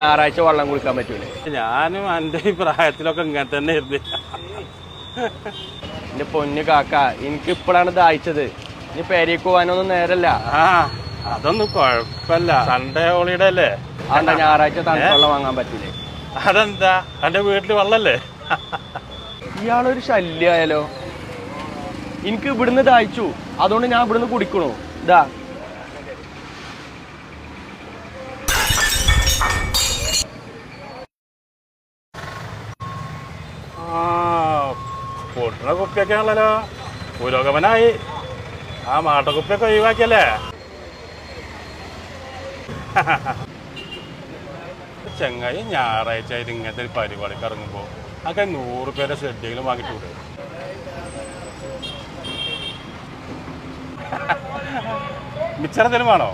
ഞായറാഴ്ച വെള്ളം കുടിക്കാൻ പറ്റൂലേ? ഞാനും എൻ്റെ ഈ പ്രായത്തിലൊക്കെ ഇങ്ങനെ തന്നെ ആയിരുന്നു. എന്റെ പൊന്നു കാക്ക, എനിക്ക് ഇപ്പോഴാണ് ദാഹിച്ചത്. ഇനി പേരേക്ക് പോകാനൊന്നും നേരല്ല. അതൊന്നും കുഴപ്പമില്ല, സൺഡേ ഹോളിഡേ അല്ലേ. അതെന്താ ഞായറാഴ്ച തണുത്ത വെള്ളം വാങ്ങാൻ പറ്റില്ലേ? അതെന്താ, എൻ്റെ വീട്ടിൽ വെള്ളല്ലേ? ഇയാളൊരു ശല്യായാലോ. എനിക്ക് ഇവിടുന്ന് ദാഹിച്ചു, അതുകൊണ്ട് ഞാൻ ഇവിടുന്ന് കുടിക്കണു. ഇതാ പൊട്ടുന്ന കുപ്പിയൊക്കെ ആണല്ലോ, പുരോഗമനായി. ആ മാട്ടക്കുപ്പിയൊക്കെ ഒഴിവാക്കിയല്ലേ. ചെങ്ങായി ഞായറാഴ്ച ആയിട്ട് ഇങ്ങനത്തെ ഒരു പരിപാടിക്ക് ഇറങ്ങുമ്പോൾ അതൊക്കെ 100 പേരെ ഷെഡ്യൂളും വാങ്ങിട്ടൂടെ? മിച്ചറെന്തേലും വേണോ?